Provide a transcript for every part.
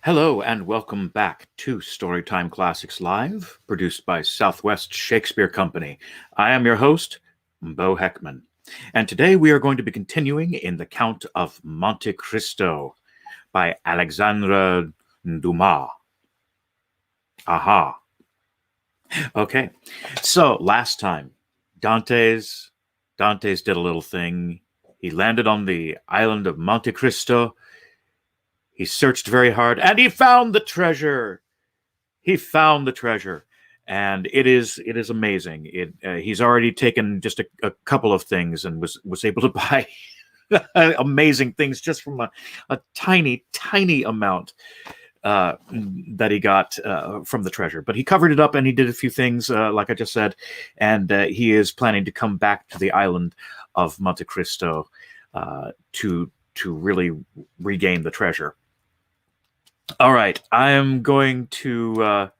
Hello and welcome back to Storytime Classics Live, produced by Southwest Shakespeare Company. I am your host, Bo Heckman, and today we are going to be continuing in The Count of Monte Cristo by Alexandre Dumas. Aha. Okay, so last time, Dantes did a little thing. He landed on the island of Monte Cristo. He searched very hard, and he found the treasure. And it is amazing. He's already taken just a couple of things and was able to buy amazing things just from a tiny amount that he got from the treasure. But he covered it up and he did a few things, like I just said, and he is planning to come back to the island of Monte Cristo to really regain the treasure. All right, I am going to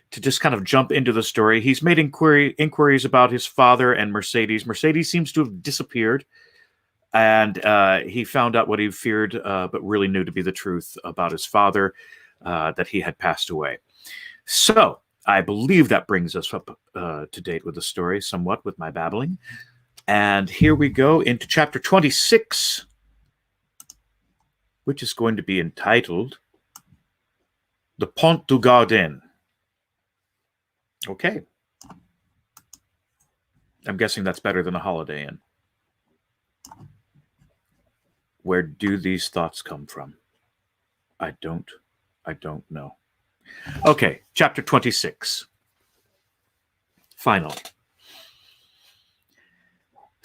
just kind of jump into the story. He's made inquiries about his father and Mercedes. Mercedes seems to have disappeared, and he found out what he feared, but really knew to be the truth about his father, that he had passed away. So I believe that brings us up to date with the story somewhat with my babbling. And here we go into chapter 26, which is going to be entitled The Pont Du Garden. Okay. I'm guessing that's better than a Holiday Inn. Where do these thoughts come from? I don't know. Okay, chapter 26. Final.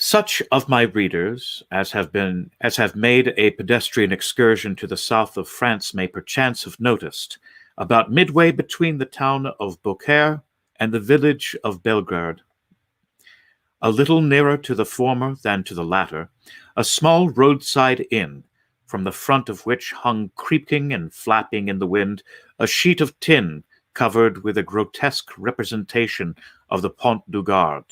Such of my readers as have made a pedestrian excursion to the south of France may perchance have noticed, about midway between the town of Beaucaire and the village of Bellegarde, a little nearer to the former than to the latter, a small roadside inn, from the front of which hung creaking and flapping in the wind a sheet of tin covered with a grotesque representation of the Pont du Garden.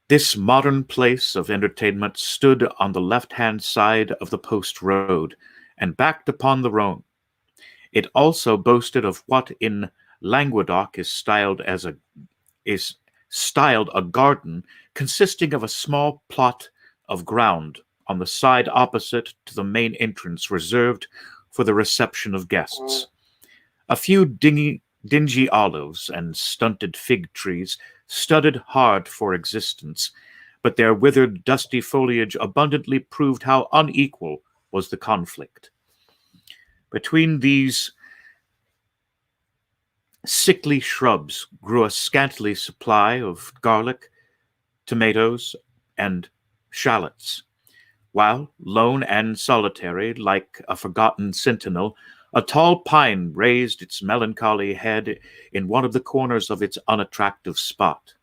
This modern place of entertainment stood on the left-hand side of the post road and backed upon the Rhone. It also boasted of what in Languedoc is styled a garden, consisting of a small plot of ground on the side opposite to the main entrance, reserved for the reception of guests. A few dingy olives and stunted fig trees studded hard for existence, but their withered, dusty foliage abundantly proved how unequal was the conflict. Between these sickly shrubs grew a scantily supply of garlic, tomatoes, and shallots, while, lone and solitary, like a forgotten sentinel, a tall pine raised its melancholy head in one of the corners of its unattractive spot,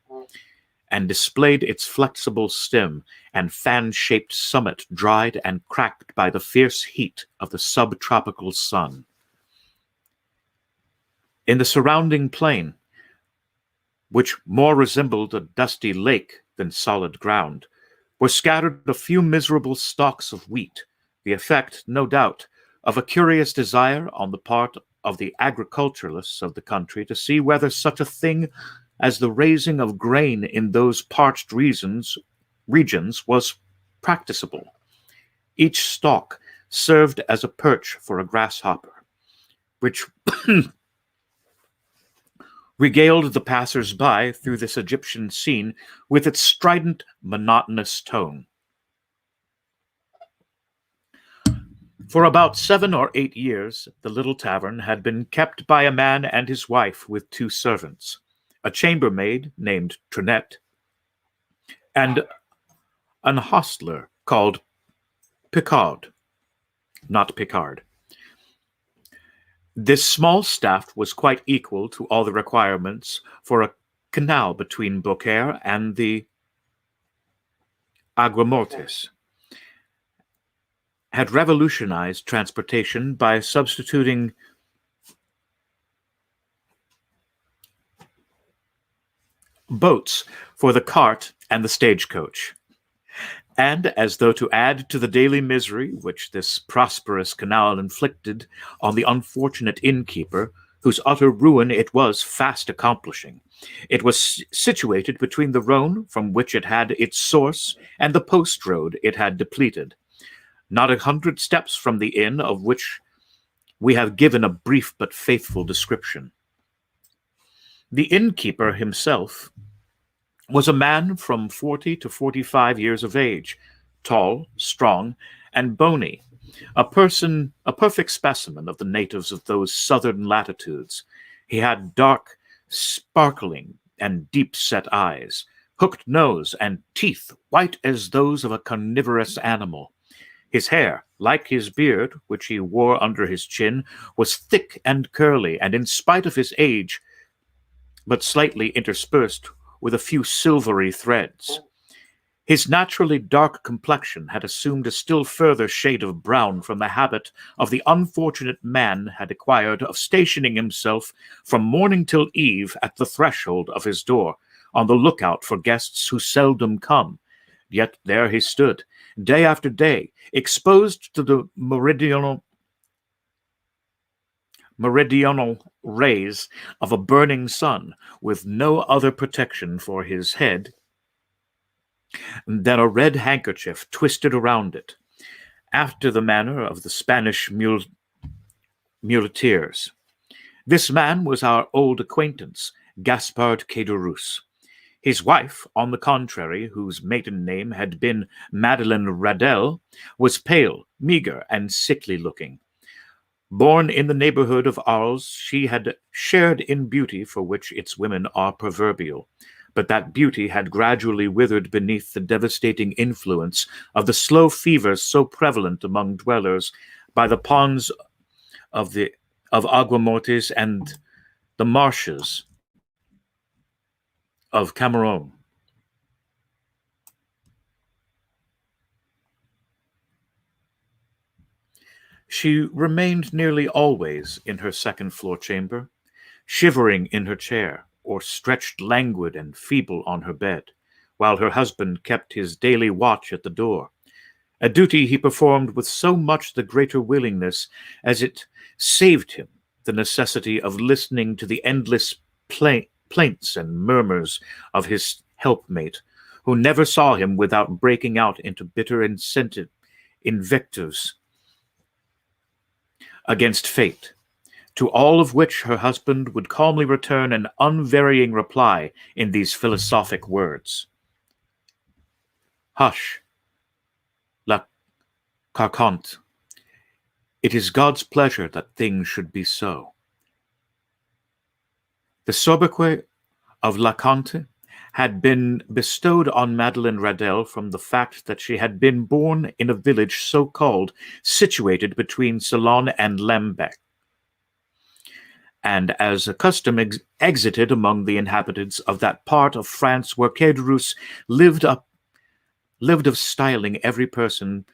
and displayed its flexible stem and fan-shaped summit dried and cracked by the fierce heat of the subtropical sun. In the surrounding plain, which more resembled a dusty lake than solid ground, were scattered a few miserable stalks of wheat, the effect, no doubt, of a curious desire on the part of the agriculturists of the country to see whether such a thing as the raising of grain in those parched regions was practicable. Each stalk served as a perch for a grasshopper, which regaled the passers-by through this Egyptian scene with its strident, monotonous tone. For about 7 or 8 years, the little tavern had been kept by a man and his wife with 2 servants, a chambermaid named Trinette, and an hostler called Picard, not Picard. This small staff was quite equal to all the requirements for a canal between Beaucaire and the Aiguamortes, had revolutionized transportation by substituting boats for the cart and the stagecoach. And as though to add to the daily misery which this prosperous canal inflicted on the unfortunate innkeeper, whose utter ruin it was fast accomplishing, it was situated between the Rhone, from which it had its source, and the post road it had depleted, not 100 steps from the inn of which we have given a brief but faithful description. The innkeeper himself was a man from 40 to 45 years of age, tall, strong, and bony, a perfect specimen of the natives of those southern latitudes. He had dark, sparkling, and deep-set eyes, hooked nose, and teeth white as those of a carnivorous animal. His hair, like his beard, which he wore under his chin, was thick and curly, and in spite of his age, but slightly interspersed with a few silvery threads. His naturally dark complexion had assumed a still further shade of brown from the habit of the unfortunate man had acquired of stationing himself from morning till eve at the threshold of his door, on the lookout for guests who seldom come. Yet there he stood, day after day, exposed to the meridional rays of a burning sun, with no other protection for his head than a red handkerchief twisted around it, after the manner of the Spanish muleteers. This man was our old acquaintance, Gaspard Caderousse. His wife, on the contrary, whose maiden name had been Madeleine Radel, was pale, meagre, and sickly-looking. Born in the neighborhood of Arles, she had shared in beauty for which its women are proverbial, but that beauty had gradually withered beneath the devastating influence of the slow fevers so prevalent among dwellers by the ponds of Aguamortes and the marshes of Cameroon. She remained nearly always in her second-floor chamber, shivering in her chair, or stretched languid and feeble on her bed, while her husband kept his daily watch at the door, a duty he performed with so much the greater willingness as it saved him the necessity of listening to the endless plaints and murmurs of his helpmate, who never saw him without breaking out into bitter invectives against fate, to all of which her husband would calmly return an unvarying reply in these philosophic words. Hush, La Carcante. It is God's pleasure that things should be so. The Sobekwe of La Cante had been bestowed on Madeleine Radel from the fact that she had been born in a village so called, situated between Ceylon and Lambec, and as a custom exited among the inhabitants of that part of France where Caderousse lived of styling every person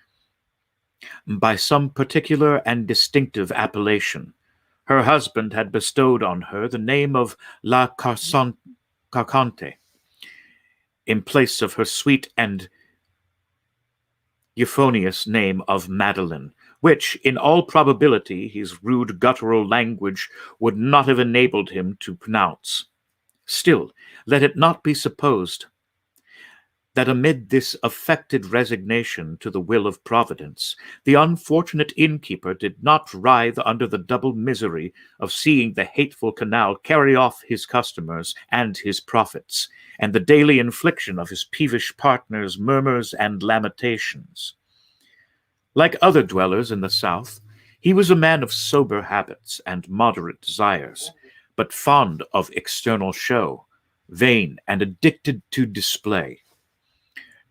by some particular and distinctive appellation. Her husband had bestowed on her the name of La Carcante, in place of her sweet and euphonious name of Madeleine, which, in all probability, his rude guttural language would not have enabled him to pronounce. Still, let it not be supposed that amid this affected resignation to the will of Providence, the unfortunate innkeeper did not writhe under the double misery of seeing the hateful canal carry off his customers and his profits, and the daily infliction of his peevish partner's murmurs and lamentations. Like other dwellers in the south, he was a man of sober habits and moderate desires, but fond of external show, vain and addicted to display.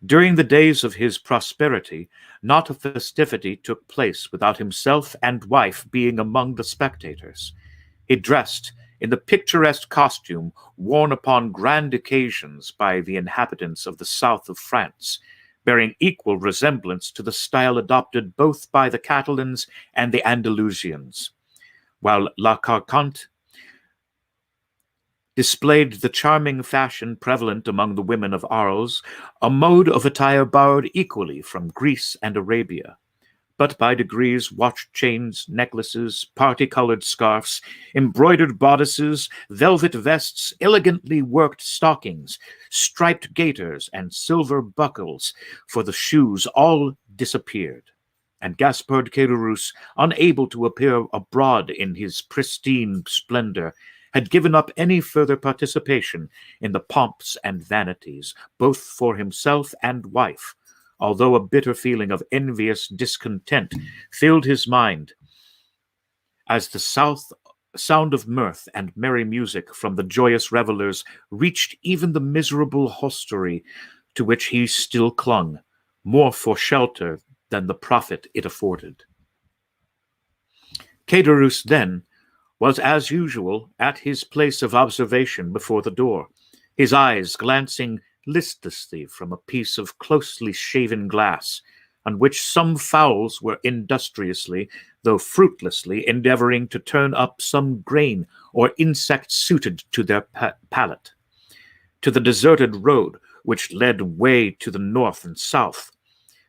During the days of his prosperity, not a festivity took place without himself and wife being among the spectators. He dressed in the picturesque costume worn upon grand occasions by the inhabitants of the south of France, bearing equal resemblance to the style adopted both by the Catalans and the Andalusians, while La Carcante displayed the charming fashion prevalent among the women of Arles, a mode of attire borrowed equally from Greece and Arabia. But by degrees watch chains, necklaces, party-colored scarfs, embroidered bodices, velvet vests, elegantly worked stockings, striped gaiters, and silver buckles for the shoes all disappeared, and Gaspard Caderousse, unable to appear abroad in his pristine splendor, had given up any further participation in the pomps and vanities, both for himself and wife, although a bitter feeling of envious discontent filled his mind as the sound of mirth and merry music from the joyous revelers reached even the miserable hostelry to which he still clung, more for shelter than the profit it afforded. Caderousse, then, was as usual at his place of observation before the door, his eyes glancing listlessly from a piece of closely shaven glass, on which some fowls were industriously, though fruitlessly, endeavoring to turn up some grain or insect suited to their palate. To the deserted road which led way to the north and south,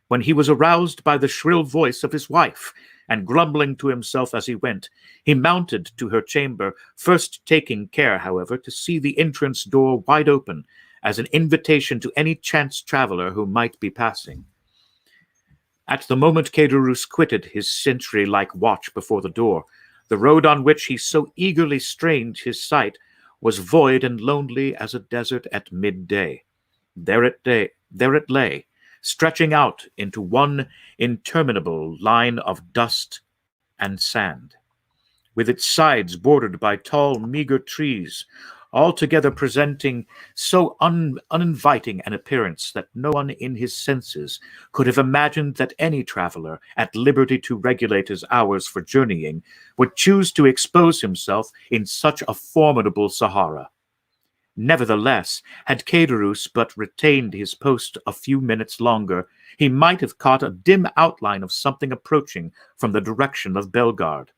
when he was aroused by the shrill voice of his wife, and grumbling to himself as he went, he mounted to her chamber, first taking care, however, to see the entrance door wide open, as an invitation to any chance traveler who might be passing. At the moment Caderousse quitted his sentry-like watch before the door, the road on which he so eagerly strained his sight was void and lonely as a desert at midday. There it lay, stretching out into one interminable line of dust and sand, with its sides bordered by tall, meager trees, altogether presenting so uninviting an appearance that no one in his senses could have imagined that any traveler, at liberty to regulate his hours for journeying, would choose to expose himself in such a formidable Sahara. Nevertheless, had Caderousse but retained his post a few minutes longer, he might have caught a dim outline of something approaching from the direction of Bellegarde.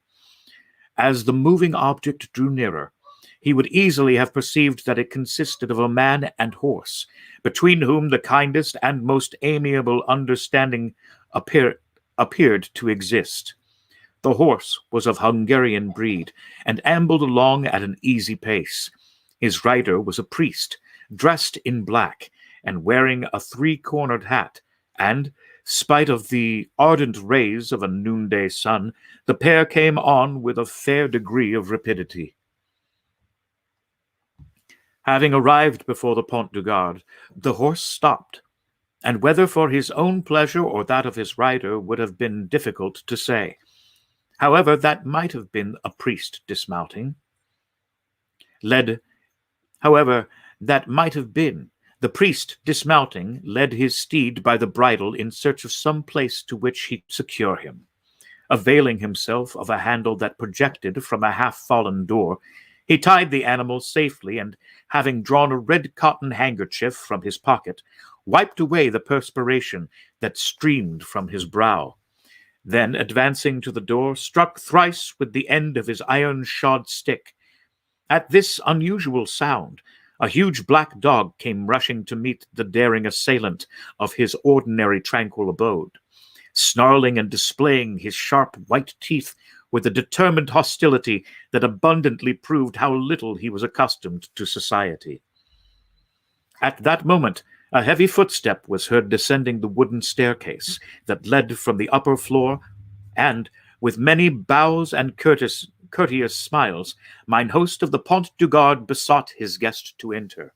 As the moving object drew nearer, he would easily have perceived that it consisted of a man and horse, between whom the kindest and most amiable understanding appeared to exist. The horse was of Hungarian breed, and ambled along at an easy pace. His rider was a priest, dressed in black, and wearing a three-cornered hat, and, spite of the ardent rays of a noonday sun, the pair came on with a fair degree of rapidity. Having arrived before the Pont du Garden, the horse stopped, and whether for his own pleasure or that of his rider would have been difficult to say. However, that might have been a priest dismounting. The priest, dismounting, led his steed by the bridle in search of some place to which he could secure him. Availing himself of a handle that projected from a half-fallen door, he tied the animal safely, and, having drawn a red cotton handkerchief from his pocket, wiped away the perspiration that streamed from his brow. Then, advancing to the door, struck thrice with the end of his iron-shod stick. At this unusual sound, a huge black dog came rushing to meet the daring assailant of his ordinary tranquil abode, snarling and displaying his sharp white teeth with a determined hostility that abundantly proved how little he was accustomed to society. At that moment, a heavy footstep was heard descending the wooden staircase that led from the upper floor, and, with many bows and courteous smiles, mine host of the Pont du Garden besought his guest to enter.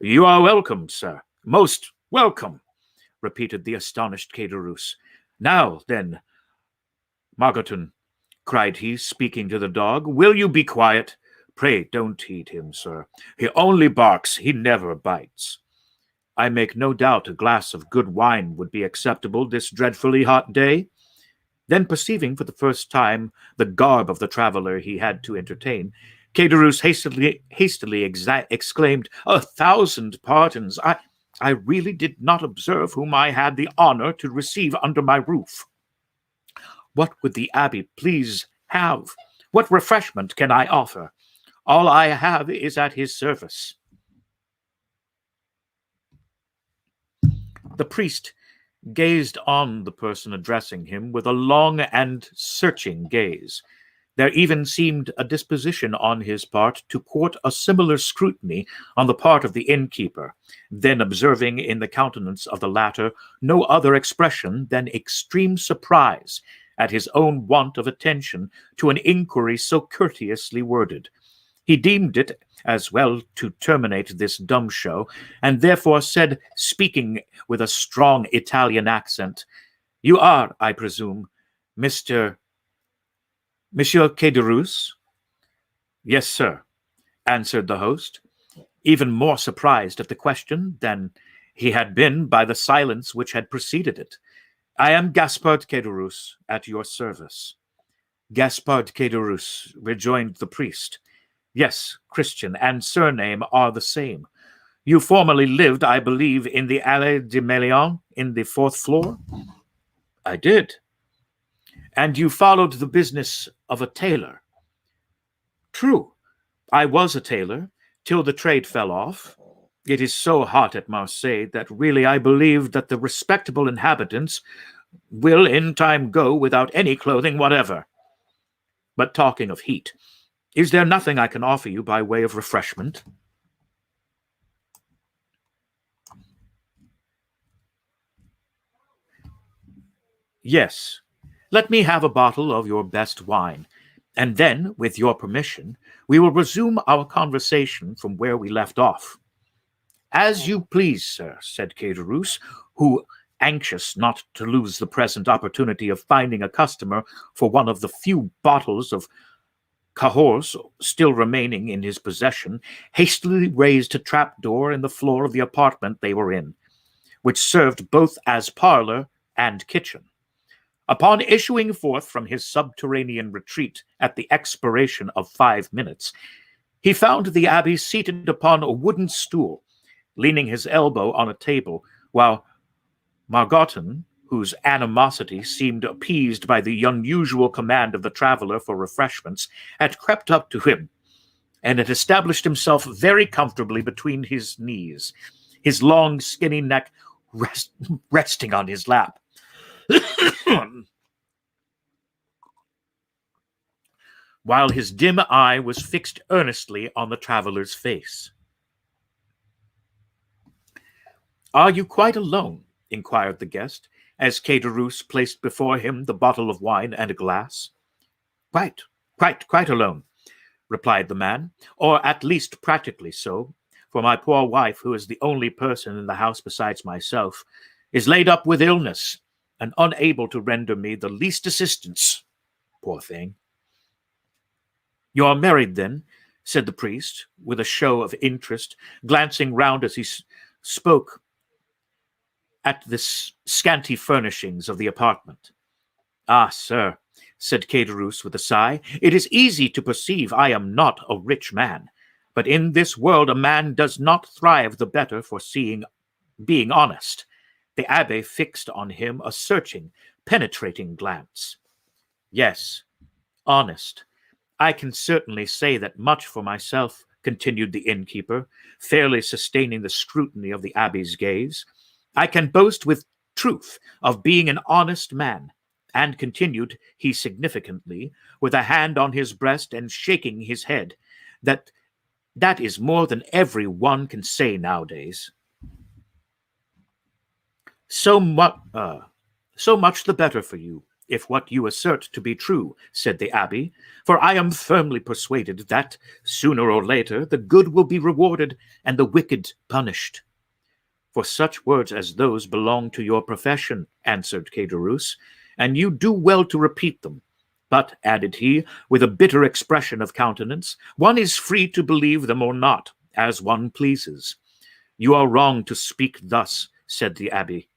"You are welcome, sir, most welcome," repeated the astonished Caderousse. "Now, then, Margoton," cried he, speaking to the dog, "will you be quiet? Pray don't heed him, sir. He only barks, he never bites. I make no doubt a glass of good wine would be acceptable this dreadfully hot day." Then, perceiving for the first time the garb of the traveler he had to entertain, Caderousse hastily exclaimed, "1,000 pardons! I really did not observe whom I had the honor to receive under my roof. What would the abbé please have? What refreshment can I offer? All I have is at his service." The priest gazed on the person addressing him with a long and searching gaze. There even seemed a disposition on his part to court a similar scrutiny on the part of the innkeeper, then observing in the countenance of the latter no other expression than extreme surprise at his own want of attention to an inquiry so courteously worded. He deemed it as well to terminate this dumb show, and therefore said, speaking with a strong Italian accent, "You are, I presume, Monsieur Caderousse?" "Yes, sir," answered the host, even more surprised at the question than he had been by the silence which had preceded it. "I am Gaspard Caderousse, at your service." "Gaspard Caderousse," rejoined the priest. "Yes, Christian and surname are the same. You formerly lived, I believe, in the Allée des Melians, in the 4th floor?" "I did." "And you followed the business of a tailor?" "True. I was a tailor, till the trade fell off. It is so hot at Marseille that really I believe that the respectable inhabitants will in time go without any clothing whatever. But talking of heat, is there nothing I can offer you by way of refreshment?" "Yes. Let me have a bottle of your best wine, and then, with your permission, we will resume our conversation from where we left off." "As you please, sir," said Caderousse, who, anxious not to lose the present opportunity of finding a customer for one of the few bottles of Cahors still remaining in his possession, hastily raised a trapdoor in the floor of the apartment they were in, which served both as parlor and kitchen. Upon issuing forth from his subterranean retreat at the expiration of 5 minutes, he found the abbé seated upon a wooden stool, leaning his elbow on a table, while Margoton, whose animosity seemed appeased by the unusual command of the traveler for refreshments, had crept up to him, and had established himself very comfortably between his knees, his long skinny neck resting on his lap. While his dim eye was fixed earnestly on the traveler's face. "Are you quite alone?" inquired the guest, as Caderousse placed before him the bottle of wine and a glass. Quite alone," replied the man, "or at least practically so, for my poor wife, who is the only person in the house besides myself, is laid up with illness and unable to render me the least assistance. Poor thing." "You are married, then?" said the priest, with a show of interest, glancing round as he spoke at the scanty furnishings of the apartment. "Ah, sir," said Caderousse with a sigh, "it is easy to perceive I am not a rich man, but in this world a man does not thrive the better for being honest." The abbé fixed on him a searching, penetrating glance. "Yes, honest. I can certainly say that much for myself," continued the innkeeper, fairly sustaining the scrutiny of the abbé's gaze. "I can boast with truth of being an honest man," and continued he significantly, with a hand on his breast and shaking his head, that is more than every one can say nowadays." So much the better for you, if what you assert to be true," said the abbé, "for I am firmly persuaded that, sooner or later, the good will be rewarded and the wicked punished." "For such words as those belong to your profession," answered Caderousse, "and you do well to repeat them. But," added he, with a bitter expression of countenance, "one is free to believe them or not, as one pleases." "You are wrong to speak thus," said the abbé,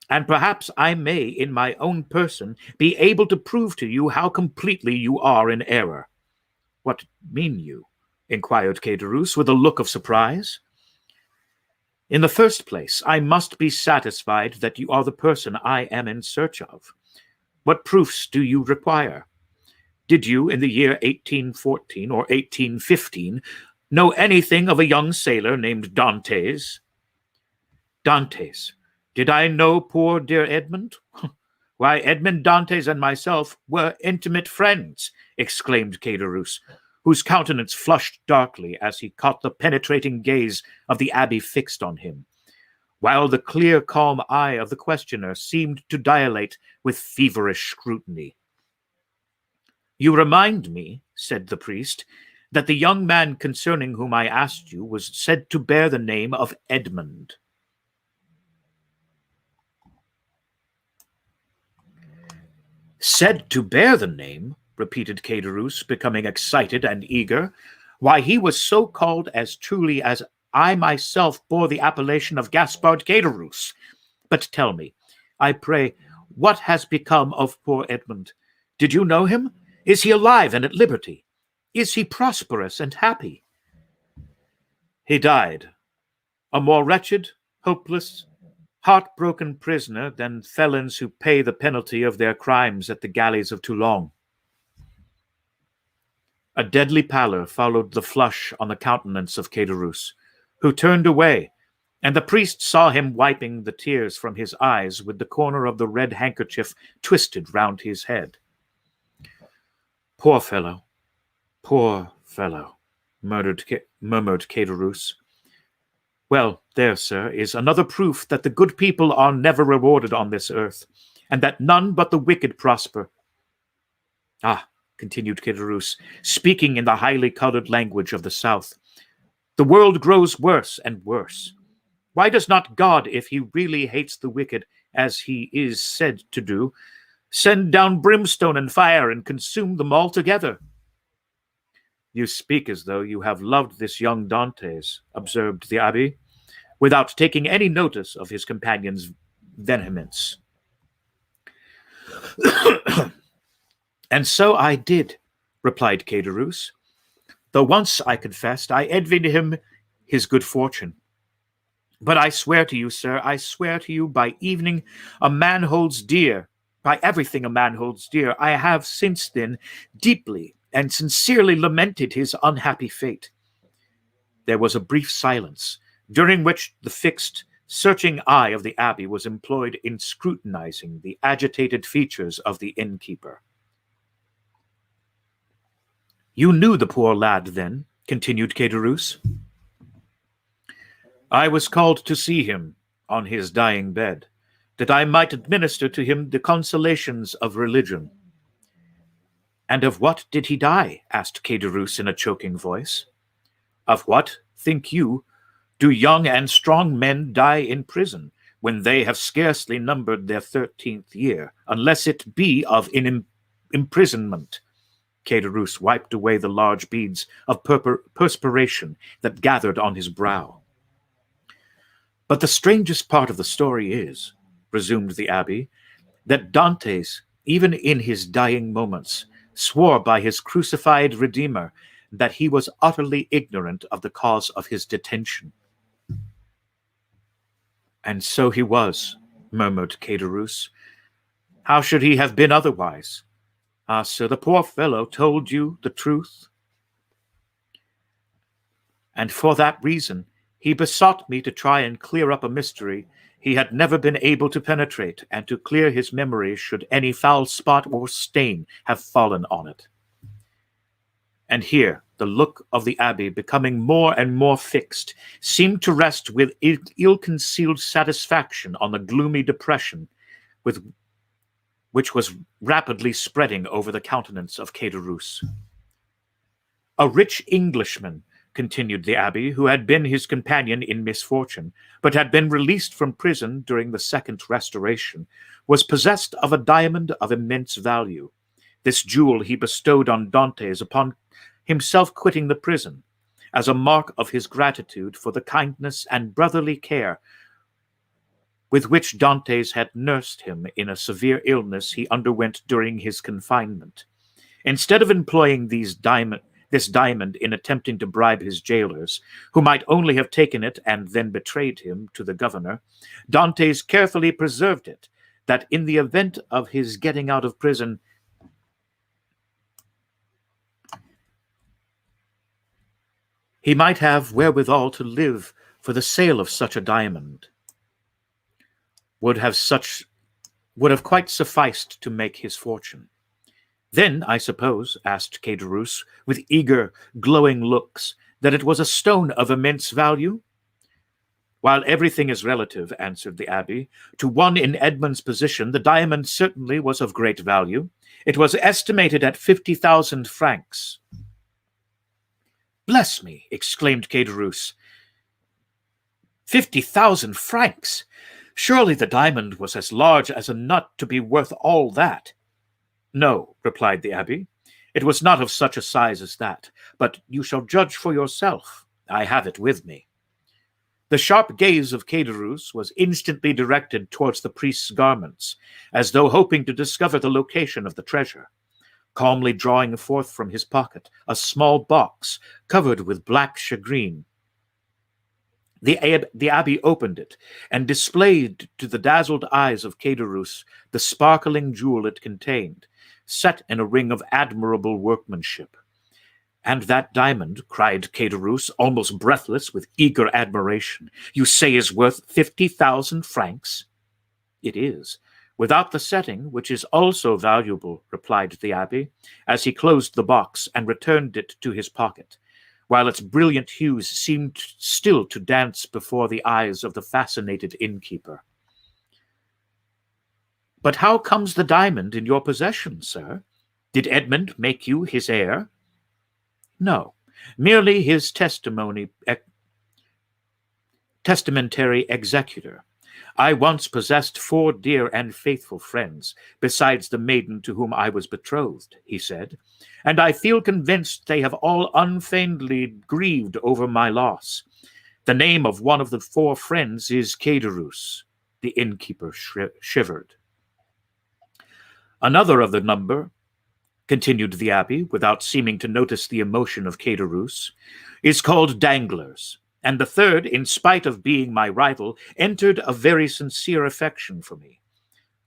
"and perhaps I may, in my own person, be able to prove to you how completely you are in error." "What mean you?" inquired Caderousse, with a look of surprise. "In the first place, I must be satisfied that you are the person I am in search of. What proofs do you require?" Did you, in the year 1814 or 1815, know anything of a young sailor named Dantes? Dantes. Did I know poor dear Edmond? Why, Edmond Dantes and myself were intimate friends, exclaimed Caderousse, whose countenance flushed darkly as he caught the penetrating gaze of the abbé fixed on him, while the clear, calm eye of the questioner seemed to dilate with feverish scrutiny. You remind me, said the priest, that the young man concerning whom I asked you was said to bear the name of Edmond. Said to bear the name, repeated Caderousse, becoming excited and eager. Why, he was so called as truly as I myself bore the appellation of Gaspard Caderousse. But tell me, I pray, what has become of poor Edmond? Did you know him? Is he alive and at liberty? Is he prosperous and happy? He died, a more wretched, hopeless, heartbroken prisoner than felons who pay the penalty of their crimes at the galleys of Toulon. A deadly pallor followed the flush on the countenance of Caderousse, who turned away, and the priest saw him wiping the tears from his eyes with the corner of the red handkerchief twisted round his head. Poor fellow, murmured Caderousse. Well, there, sir, is another proof that the good people are never rewarded on this earth, and that none but the wicked prosper. Ah, continued Caderousse, speaking in the highly colored language of the South, the world grows worse and worse. Why does not God, if he really hates the wicked, as he is said to do, send down brimstone and fire and consume them altogether? You speak as though you have loved this young Dantes, observed the abbé, without taking any notice of his companion's vehemence. And so I did, replied Caderousse, though once, I confessed, I envied him his good fortune. But I swear to you, sir, I swear to you, by evening a man holds dear, by everything a man holds dear, I have since then deeply and sincerely lamented his unhappy fate. There was a brief silence, during which the fixed, searching eye of the abbé was employed in scrutinizing the agitated features of the innkeeper. You knew the poor lad, then? Continued Caderousse. I was called to see him on his dying bed, that I might administer to him the consolations of religion. And of what did he die? Asked Caderousse in a choking voice. Of what, think you, do young and strong men die in prison, when they have scarcely numbered their 13th year, unless it be of imprisonment? Caderousse wiped away the large beads of perspiration that gathered on his brow. But the strangest part of the story is, resumed the abbé, that Dantes, even in his dying moments, swore by his crucified Redeemer that he was utterly ignorant of the cause of his detention. And so he was, murmured Caderousse. How should he have been otherwise? Ah, sir, the poor fellow told you the truth. And for that reason, he besought me to try and clear up a mystery he had never been able to penetrate, and to clear his memory should any foul spot or stain have fallen on it. And here the look of the abbé, becoming more and more fixed, seemed to rest with ill-concealed satisfaction on the gloomy depression which was rapidly spreading over the countenance of Caderousse. A rich Englishman, continued the abbé, who had been his companion in misfortune, but had been released from prison during the Second Restoration, was possessed of a diamond of immense value. This jewel he bestowed on Dantes upon himself quitting the prison, as a mark of his gratitude for the kindness and brotherly care with which Dantes had nursed him in a severe illness he underwent during his confinement. Instead of employing this diamond in attempting to bribe his jailers, who might only have taken it and then betrayed him to the governor, Dantes carefully preserved it, that in the event of his getting out of prison, He might have wherewithal to live, for the sale of such a diamond would have quite sufficed to make his fortune. Then, I suppose, asked Caderousse, with eager, glowing looks, that it was a stone of immense value? While everything is relative, answered the abbé, to one in Edmond's position the diamond certainly was of great value. It was estimated at 50,000 francs. Bless me, exclaimed Caderousse. 50,000 francs! Surely the diamond was as large as a nut to be worth all that. No, replied the abbé, it was not of such a size as that, but you shall judge for yourself. I have it with me. The sharp gaze of Caderousse was instantly directed towards the priest's garments, as though hoping to discover the location of the treasure. Calmly drawing forth from his pocket a small box covered with black shagreen, the abbé opened it and displayed to the dazzled eyes of Caderousse the sparkling jewel it contained, set in a ring of admirable workmanship. And that diamond, cried Caderousse, almost breathless with eager admiration, you say is worth 50,000 francs? It is, without the setting, which is also valuable, replied the abbé, as he closed the box and returned it to his pocket, while its brilliant hues seemed still to dance before the eyes of the fascinated innkeeper. But how comes the diamond in your possession, sir? Did Edmond make you his heir? No, merely his testamentary executor. I once possessed 4 dear and faithful friends, besides the maiden to whom I was betrothed, he said, and I feel convinced they have all unfeignedly grieved over my loss. The name of one of the 4 friends is Caderousse. The innkeeper shivered. Another of the number, continued the abbé, without seeming to notice the emotion of Caderousse, is called Danglars, and the third, in spite of being my rival, entered a very sincere affection for me.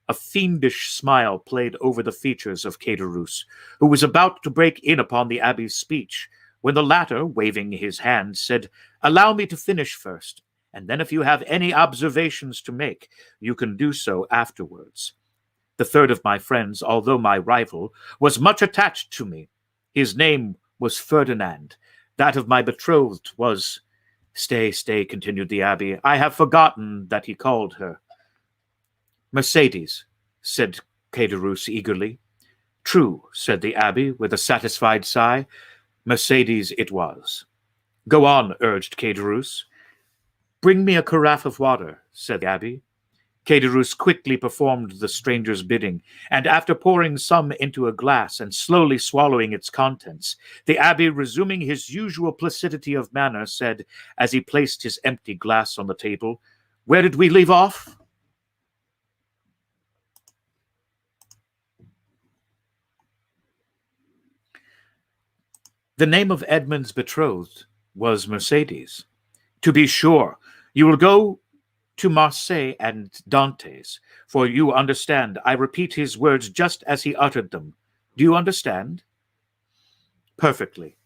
A fiendish smile played over the features of Caderousse, who was about to break in upon the abbé's speech, when the latter, waving his hand, said, "Allow me to finish first, and then if you have any observations to make, you can do so afterwards. The third of my friends, although my rival, was much attached to me. His name was Ferdinand. That of my betrothed was—" Stay, continued the abbé. I have forgotten that he called her. Mercedes, said Caderousse eagerly. True, said the abbé with a satisfied sigh. Mercedes it was. Go on, urged Caderousse. Bring me a carafe of water, said the abbé. Caderousse quickly performed the stranger's bidding, and after pouring some into a glass and slowly swallowing its contents, the abbé, resuming his usual placidity of manner, said, as he placed his empty glass on the table, Where did we leave off? The name of Edmond's betrothed was Mercedes. To be sure, you will go to Marseille and Dantes, for you understand, I repeat his words just as he uttered them. Do you understand? Perfectly.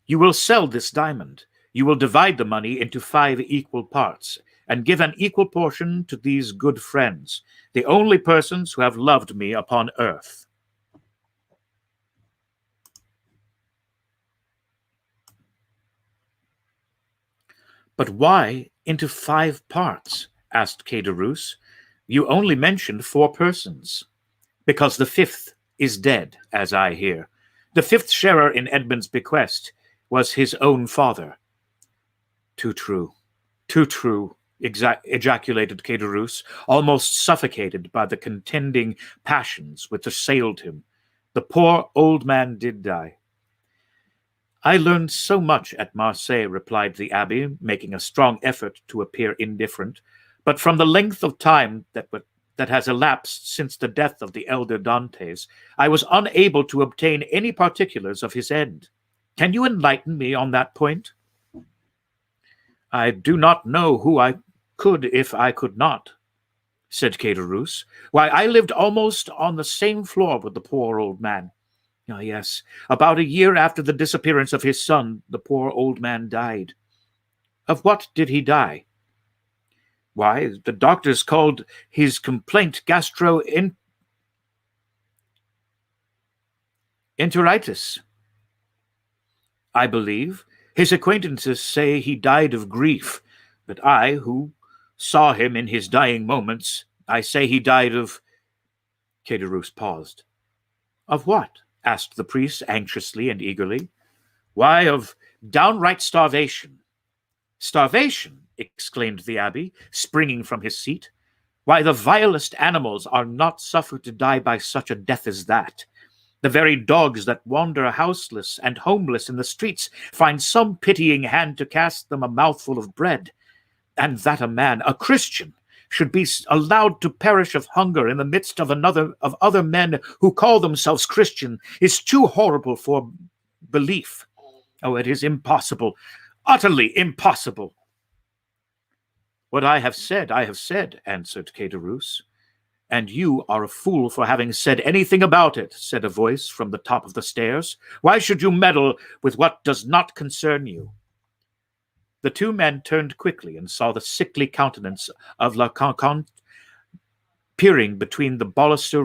You will sell this diamond. You will divide the money into 5 equal parts, and give an equal portion to these good friends, the only persons who have loved me upon earth. But why into 5 parts? Asked Caderousse. You only mentioned 4 persons. Because the 5th is dead, as I hear. The 5th sharer in Edmond's bequest was his own father. Too true, ejaculated Caderousse, almost suffocated by the contending passions which assailed him. The poor old man did die. I learned so much at Marseille, replied the abbé, making a strong effort to appear indifferent, but from the length of time that has elapsed since the death of the elder Dantes, I was unable to obtain any particulars of his end. Can you enlighten me on that point? I do not know who I could if I could not, said Caderousse. Why, I lived almost on the same floor with the poor old man. Ah, yes. About a year after the disappearance of his son, the poor old man died. Of what did he die? Why, the doctors called his complaint gastroenteritis. I believe his acquaintances say he died of grief, but I, who saw him in his dying moments, I say he died of... Caderousse paused. Of what? Asked the priest anxiously and eagerly. Why, of downright starvation. Starvation! Exclaimed the abbé, springing from his seat. Why, the vilest animals are not suffered to die by such a death as that. The very dogs that wander houseless and homeless in the streets find some pitying hand to cast them a mouthful of bread. And that a man, a Christian, should be allowed to perish of hunger in the midst of other men who call themselves Christian is too horrible for belief. Oh, it is impossible, utterly impossible. What I have said, answered Caderousse. And you are a fool for having said anything about it, said a voice from the top of the stairs. Why should you meddle with what does not concern you? The two men turned quickly and saw the sickly countenance of La Cante peering between the baluster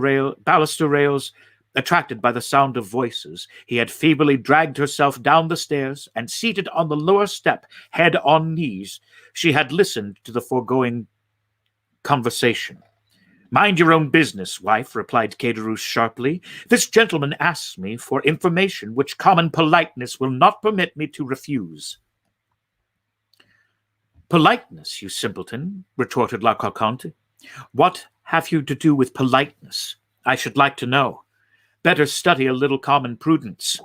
rails, attracted by the sound of voices. He had feebly dragged herself down the stairs, and seated on the lower step, head on knees, she had listened to the foregoing conversation. Mind your own business, wife, replied Caderousse sharply. This gentleman asks me for information which common politeness will not permit me to refuse. Politeness, you simpleton, retorted La Cante. What have you to do with politeness? I should like to know. Better study a little common prudence.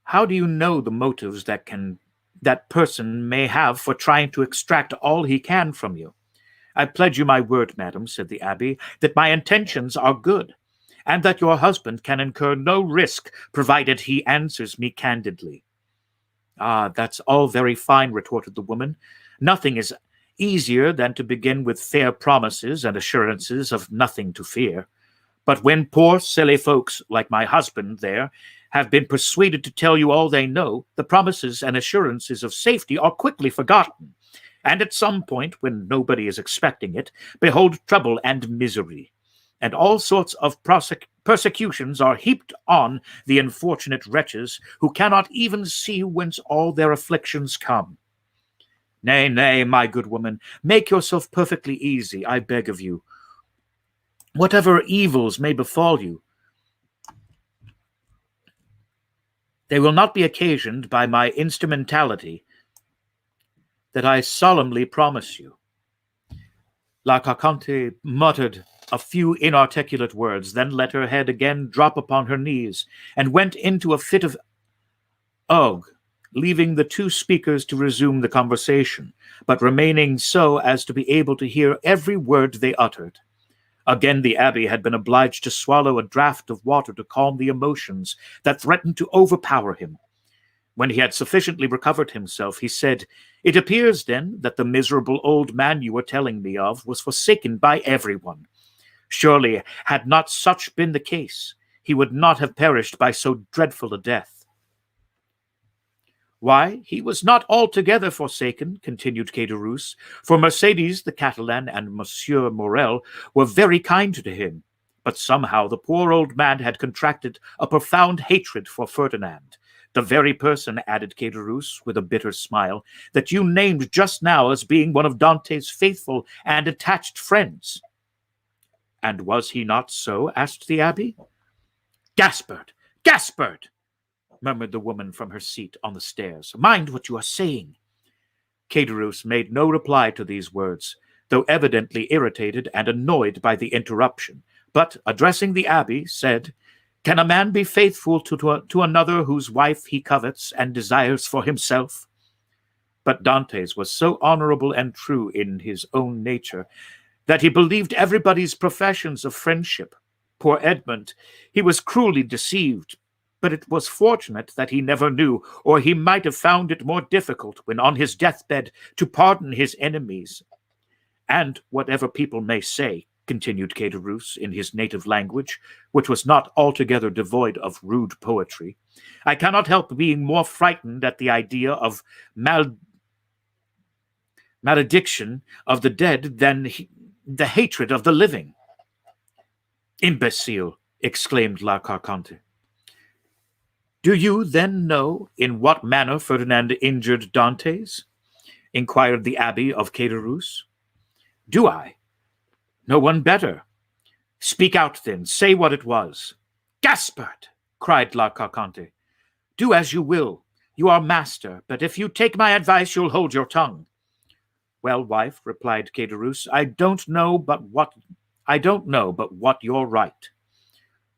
How do you know the motives that person may have for trying to extract all he can from you? I pledge you my word, madam, said the abbé, that my intentions are good, and that your husband can incur no risk, provided he answers me candidly. Ah, that's all very fine, retorted the woman. Nothing is easier than to begin with fair promises and assurances of nothing to fear. But when poor, silly folks, like my husband there, have been persuaded to tell you all they know, the promises and assurances of safety are quickly forgotten. And at some point, when nobody is expecting it, behold trouble and misery, and all sorts of persecutions are heaped on the unfortunate wretches who cannot even see whence all their afflictions come. Nay, nay, my good woman, make yourself perfectly easy, I beg of you. Whatever evils may befall you, they will not be occasioned by my instrumentality, that I solemnly promise you. La Cante muttered a few inarticulate words, then let her head again drop upon her knees, and went into a fit of ague, leaving the two speakers to resume the conversation, but remaining so as to be able to hear every word they uttered. Again the abbé had been obliged to swallow a draught of water to calm the emotions that threatened to overpower him. When he had sufficiently recovered himself, he said, It appears, then, that the miserable old man you were telling me of was forsaken by everyone. Surely, had not such been the case, he would not have perished by so dreadful a death. Why, he was not altogether forsaken, continued Caderousse, for Mercédès the Catalan and Monsieur Morel were very kind to him. But somehow the poor old man had contracted a profound hatred for Ferdinand, the very person, added Caderousse with a bitter smile, that you named just now as being one of Dante's faithful and attached friends. And was he not so? Asked the abbé. Gaspard! Gaspard! Murmured the woman from her seat on the stairs. Mind what you are saying. Caderousse made no reply to these words, though evidently irritated and annoyed by the interruption, but, addressing the abbé, said, Can a man be faithful to another whose wife he covets and desires for himself? But Dantes was so honorable and true in his own nature that he believed everybody's professions of friendship. Poor Edmond, he was cruelly deceived, but it was fortunate that he never knew, or he might have found it more difficult, when on his deathbed, to pardon his enemies. And whatever people may say, continued Caderousse in his native language, which was not altogether devoid of rude poetry, I cannot help being more frightened at the idea of malediction of the dead than the hatred of the living. Imbecile, exclaimed La Carconte. Do you then know in what manner Ferdinand injured Dantes? Inquired the Abbé of Caderousse. Do I? No one better. Speak out then, say what it was. Gaspard, cried La Carconte. Do as you will. You are master, but if you take my advice, you'll hold your tongue. Well, wife, replied Caderousse, I don't know but what you're right.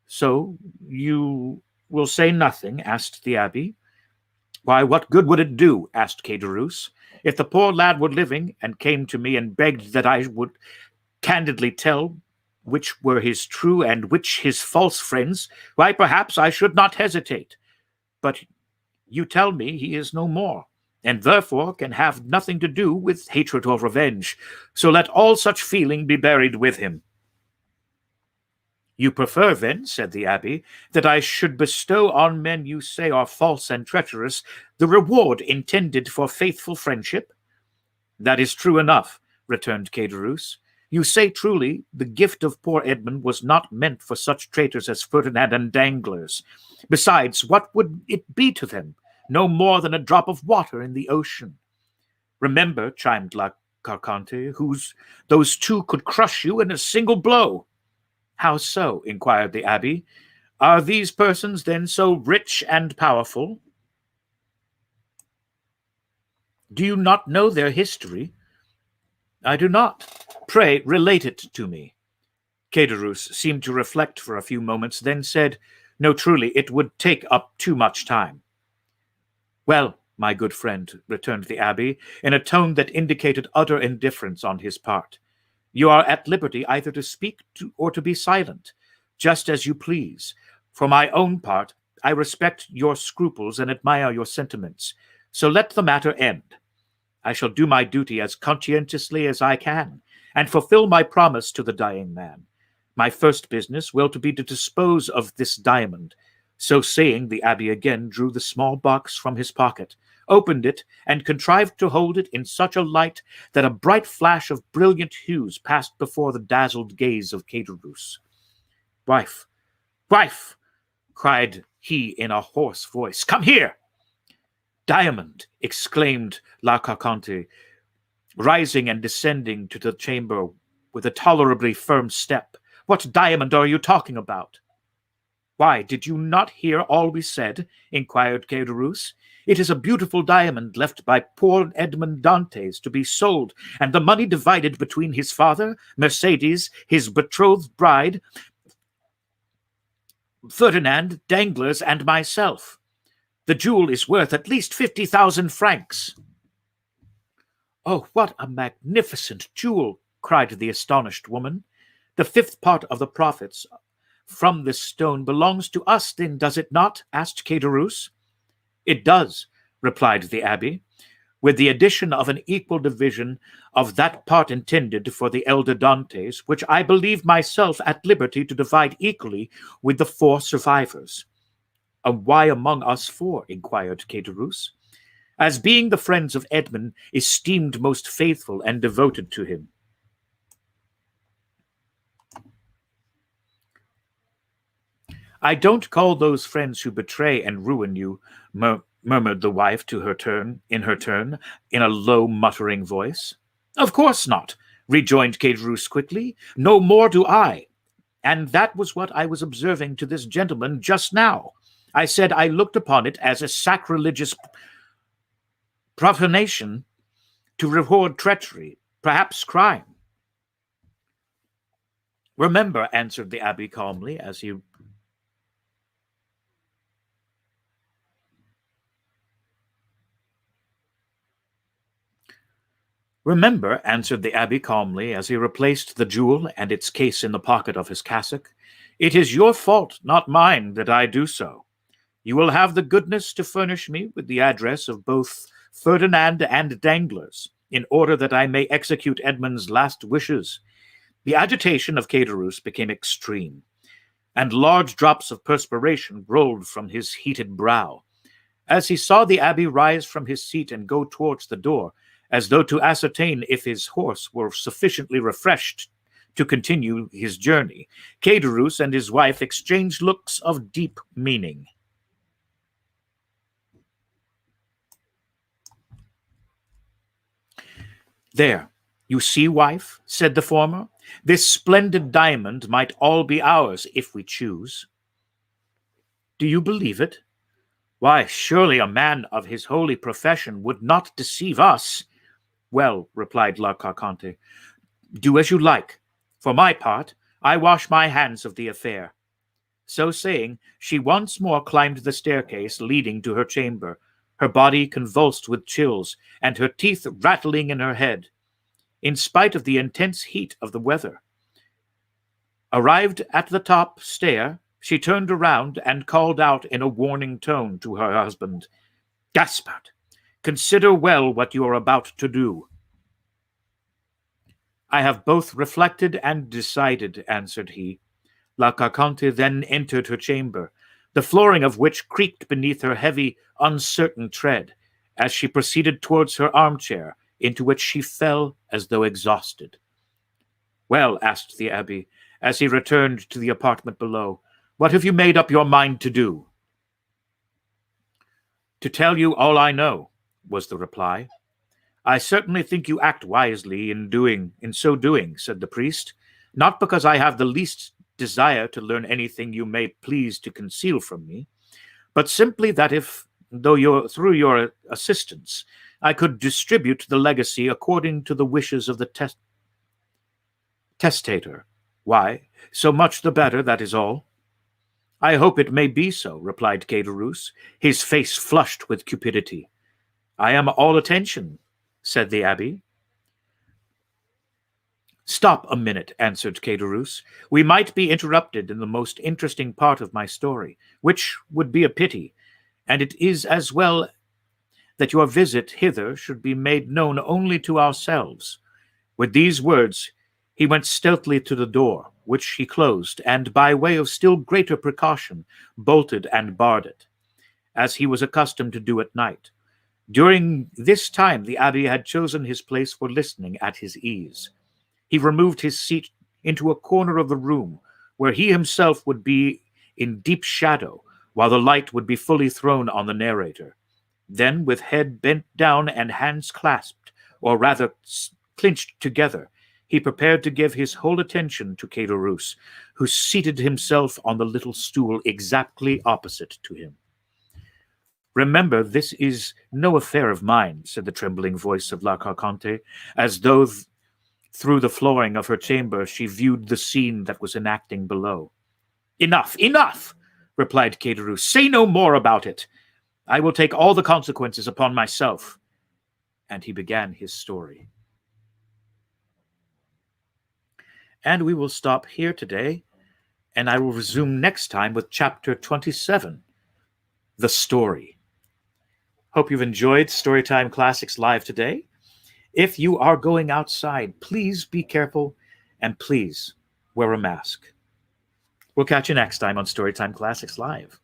So you will say nothing? Asked the Abbé. Why, what good would it do? Asked Caderousse. If the poor lad were living and came to me and begged that I would candidly tell which were his true and which his false friends, why, perhaps I should not hesitate. But you tell me he is no more, and therefore can have nothing to do with hatred or revenge. So let all such feeling be buried with him. You prefer, then, said the Abbé, that I should bestow on men you say are false and treacherous the reward intended for faithful friendship? That is true enough, returned Caderousse. You say truly the gift of poor Edmond was not meant for such traitors as Ferdinand and Danglars. Besides, what would it be to them? No more than a drop of water in the ocean. Remember, chimed La Carconte, those two could crush you in a single blow. How so? Inquired the Abbé. Are these persons then so rich and powerful? Do you not know their history? I do not. Pray, relate it to me. Caderousse seemed to reflect for a few moments, then said, No, truly, it would take up too much time. Well, my good friend, returned the Abbé, in a tone that indicated utter indifference on his part, you are at liberty either to speak or to be silent, just as you please. For my own part, I respect your scruples and admire your sentiments, so let the matter end. I shall do my duty as conscientiously as I can, and fulfill my promise to the dying man. My first business will be to dispose of this diamond. So saying, the Abbé again drew the small box from his pocket, opened it, and contrived to hold it in such a light that a bright flash of brilliant hues passed before the dazzled gaze of Caderousse. Wife, wife, cried he in a hoarse voice, come here. Diamond, exclaimed La Carconte, rising and descending to the chamber with a tolerably firm step. What diamond are you talking about? Why, did you not hear all we said? Inquired Caderousse. It is a beautiful diamond left by poor Edmond Dantes to be sold, and the money divided between his father, Mercedes, his betrothed bride, Ferdinand, Danglars, and myself. The jewel is worth at least 50,000 francs. Oh, what a magnificent jewel! Cried the astonished woman. The fifth part of the profits from this stone belongs to us, then, does it not? Asked Caderousse. It does, replied the Abbé, with the addition of an equal division of that part intended for the elder Dantes, which I believe myself at liberty to divide equally with the 4 survivors. And why among us 4? Inquired Caderousse. As being the friends of Edmond, esteemed most faithful and devoted to him. I don't call those friends who betray and ruin you, murmured the wife in her turn, in a low, muttering voice. Of course not, rejoined Caderousse quickly. No more do I. And that was what I was observing to this gentleman just now. I said I looked upon it as a sacrilegious profanation to reward treachery, perhaps crime. Remember, answered the Abbé calmly, as he Remember, answered the Abbé calmly, as he replaced the jewel and its case in the pocket of his cassock, it is your fault, not mine, that I do so. You will have the goodness to furnish me with the address of both Ferdinand and Danglars, in order that I may execute Edmond's last wishes. The agitation of Caderousse became extreme, and large drops of perspiration rolled from his heated brow. As he saw the abbé rise from his seat and go towards the door, as though to ascertain if his horse were sufficiently refreshed to continue his journey, Caderousse and his wife exchanged looks of deep meaning. "There, you see, wife," said the former, "this splendid diamond might all be ours if we choose." "Do you believe it?" "Why, surely a man of his holy profession would not deceive us." "Well," replied La Carconte, "do as you like. For my part, I wash my hands of the affair." So saying, she once more climbed the staircase leading to her chamber, her body convulsed with chills, and her teeth rattling in her head, in spite of the intense heat of the weather. Arrived at the top stair, she turned around and called out in a warning tone to her husband, "Gaspard, consider well what you are about to do." "I have both reflected and decided," answered he. La Carconte then entered her chamber, the flooring of which creaked beneath her heavy, uncertain tread, as she proceeded towards her armchair, into which she fell as though exhausted. "Well," asked the abbé, as he returned to the apartment below, "what have you made up your mind to do?" "To tell you all I know," was the reply. "I certainly think you act wisely in so doing," said the priest, "not because I have the least desire to learn anything you may please to conceal from me, but simply that through your assistance, I could distribute the legacy according to the wishes of the testator. Why, so much the better, that is all." "I hope it may be so," replied Caderousse, his face flushed with cupidity. "I am all attention," said the abbé. "Stop a minute," answered Caderousse. "We might be interrupted in the most interesting part of my story, which would be a pity, and it is as well that your visit hither should be made known only to ourselves." With these words, he went stealthily to the door, which he closed, and, by way of still greater precaution, bolted and barred it, as he was accustomed to do at night. During this time the abbé had chosen his place for listening at his ease. He removed his seat into a corner of the room, where he himself would be in deep shadow, while the light would be fully thrown on the narrator. Then, with head bent down and hands clasped, or rather clinched together, he prepared to give his whole attention to Caderousse, who seated himself on the little stool exactly opposite to him. "Remember, this is no affair of mine," said the trembling voice of La Carconte, as though through the flooring of her chamber she viewed the scene that was enacting below. "Enough, enough!" replied Caderousse. "Say no more about it. I will take all the consequences upon myself." And he began his story. And we will stop here today, and I will resume next time with chapter 27, The Story. Hope you've enjoyed Storytime Classics Live today. If you are going outside, please be careful and please wear a mask. We'll catch you next time on Storytime Classics Live.